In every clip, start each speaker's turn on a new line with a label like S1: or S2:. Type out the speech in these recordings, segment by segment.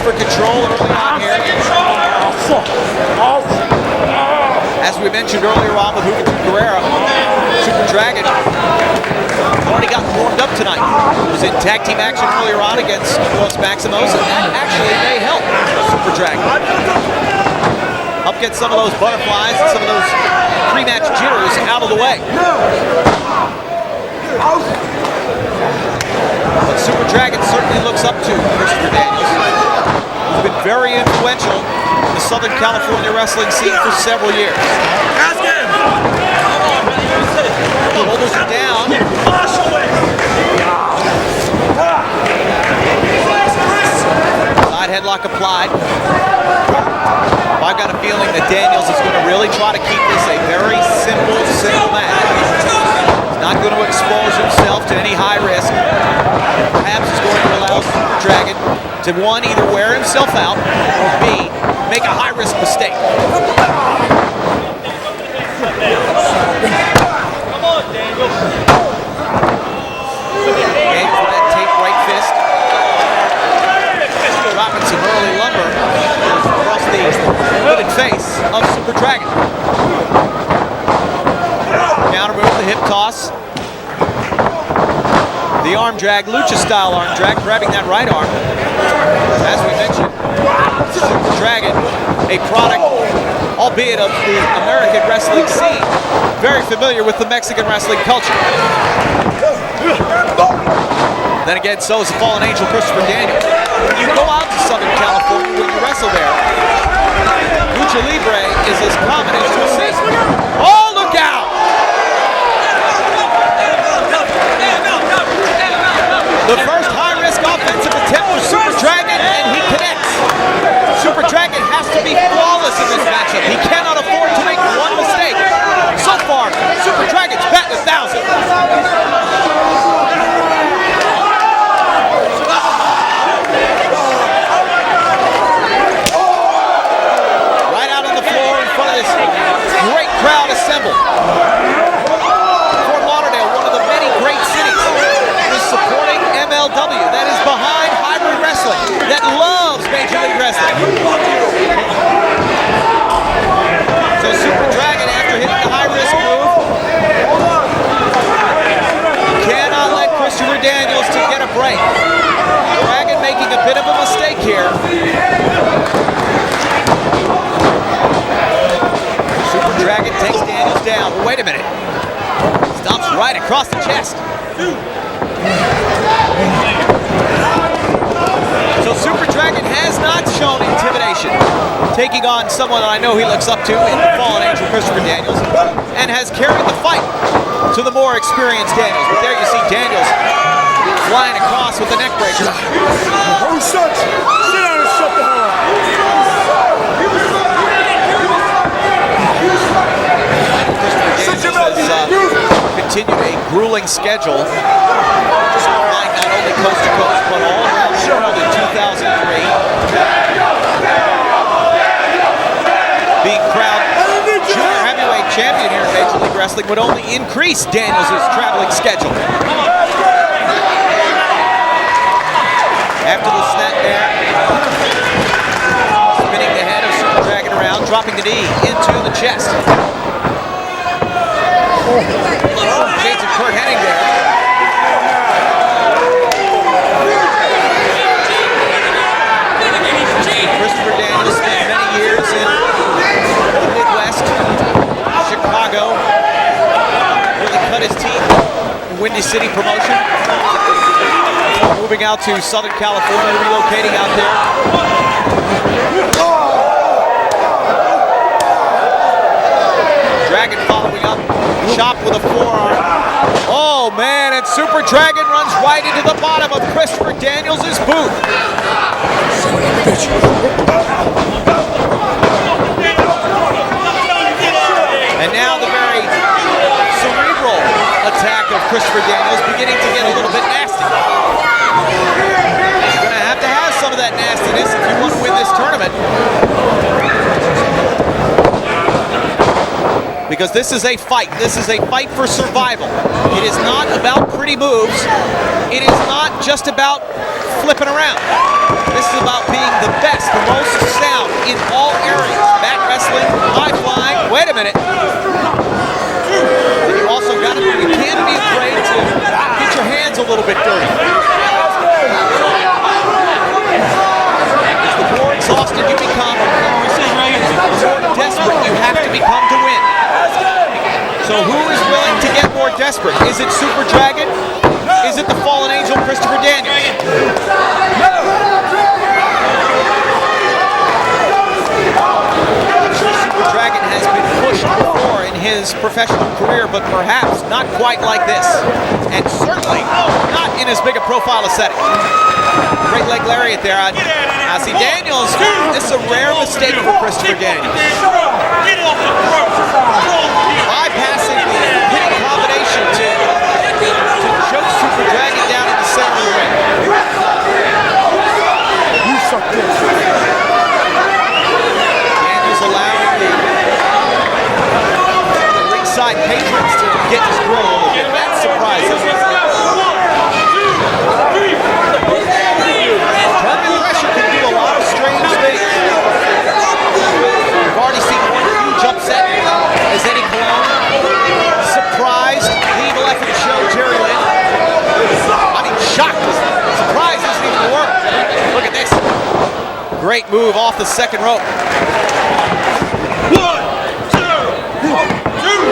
S1: for control early on here. As we mentioned earlier on with Juventud Guerrera, Super Dragon already gotten warmed up tonight. He was in tag team action earlier on against Los Maximos, and that actually may help Super Dragon. Help get some of those butterflies and some of those pre-match jitters out of the way. But Super Dragon certainly looks up to Christopher Daniels, who's been very influential in the Southern California wrestling scene for several years.
S2: Ask him!
S1: The shoulders are down. Side headlock applied. I've got a feeling that Daniels is going to really try to keep this a very simple match. He's not going to expose himself to any high risk. Perhaps he's going to allow Super Dragon to, one, either wear himself out, or B, make a high-risk mistake.
S2: Come on, Daniel.
S1: Games with that tape right fist. Dropping some early lumber across the hooded face of Super Dragon. Counter move, the hip toss. The arm drag, lucha-style arm drag, grabbing that right arm. As we mentioned, Super Dragon, a product, albeit of the American wrestling scene, very familiar with the Mexican wrestling culture. Then again, so is the fallen angel Christopher Daniels. When you go out to Southern California, when you wrestle there, lucha libre is as common as you'll see. Oh, look out! The first high-risk offensive attempt for Super Dragon, and he connects. Super Dragon has to be flawless in this matchup. He cannot afford to make one mistake. So far, Super Dragon's batting 1,000. Right out on the floor in front of this great crowd assembled. Fort Lauderdale, one of the many great cities, is supporting MLW, that is behind hybrid wrestling, that loves Major League Wrestling. So Super Dragon, after hitting the high-risk move, cannot let Christopher Daniels to get a break. Dragon making a bit of a mistake here. Super Dragon takes Daniels down. But wait a minute. Stops right across the chest. So Super Dragon has not shown intimidation, taking on someone that I know he looks up to in the fallen angel Christopher Daniels, and has carried the fight to the more experienced Daniels. But there you see Daniels flying across with the neck breaker.
S2: Oh, shut! Sit down and shut the hell up!
S1: Christopher Daniels has continued a grueling schedule, flying not only coast to coast, but all around the world in 2003. Being crowned junior heavyweight champion here in Major League Wrestling would only increase Daniels' traveling schedule. After the snap there, spinning the head of Super Dragon around, dropping the knee into the chest. Shades of Kurt Hennig there. Christopher Daniels spent many years in the Midwest, Chicago, really cut his teeth in Windy City promotion. Moving out to Southern California, relocating out there. Dragon following up, chop with a forearm. Oh man, and Super Dragon runs right into the bottom of Christopher Daniels' boot. And now the very cerebral attack of Christopher Daniels beginning to get a little bit nasty. You're going to have some of that nastiness if you want to win this tournament. Because this is a fight. This is a fight for survival. It is not about pretty moves. It is not just about flipping around. This is about being the best, the most sound in all areas. Back wrestling, high flying. Wait a minute. And you also got to, you can't be afraid to get your hands a little bit dirty. As the more exhausted you become, the more desperate you have to become to win. So who is willing to get more desperate? Is it Super Dragon? Is it the fallen angel, Christopher Daniels? I'm sure Super Dragon has been pushed before in his professional career, but perhaps not quite like this. And certainly not in as big a profile a setting. Great leg lariat there on see Daniels. This is a rare mistake for Christopher Daniels. Bypassing the hitting combination to choke Super Dragon down in the center of the ring.
S2: You suck this.
S1: Daniels allowing the ringside patrons to get his grill a little bit. That's surprising. Tournament pressure can do a lot of strange things. We've already seen one huge upset as Eddie Colon surprised the Evil Effing Show, Jerry Lynn. I mean, shocked. Surprise isn't even the word. Look at this. Great move off the second rope.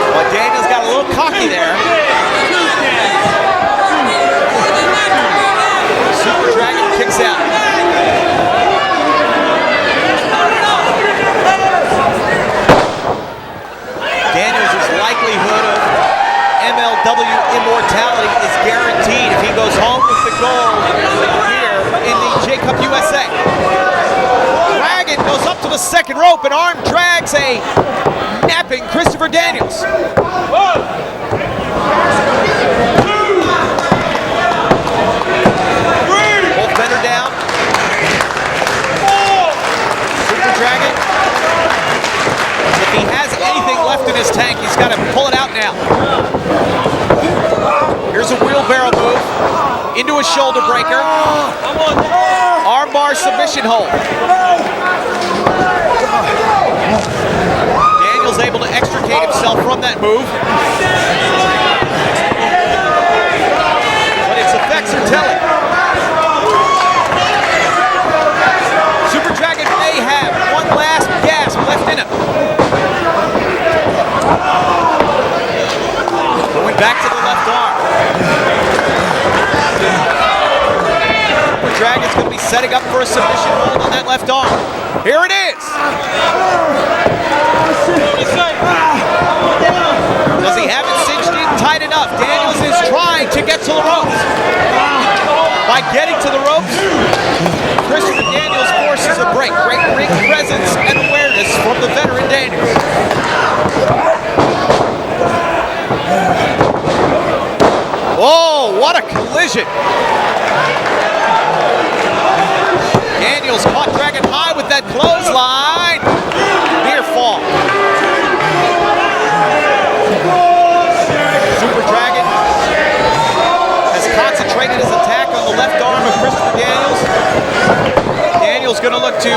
S1: But Daniels got a little cocky there. Super Dragon kicks out. Daniels' likelihood of MLW immortality is guaranteed if he goes home with the gold here in the J-Cup USA. Dragon goes up to the second rope and arm drags a napping Christopher Daniels. Both men are down. Super Dragon, if he has anything left in his tank, he's got to pull it out now. Here's a wheelbarrow move into a shoulder breaker. Armbar submission hold. Daniels able to extricate himself from that move. But its effects are telling. Super Dragon may have one last gasp left in him. Going back to the left arm. Super Dragon's going to be setting up for a submission hold on that left arm. Here it is. Does he have it cinched in tight enough? Daniels is trying to get to the ropes. By getting to the ropes, Christopher Daniels forces a break. Great ring presence and awareness from the veteran Daniels. Oh, what a collision. Daniels caught Dragon high with that clothesline. Near fall. Super Dragon has concentrated his attack on the left arm of Christopher Daniels. Daniels going to look to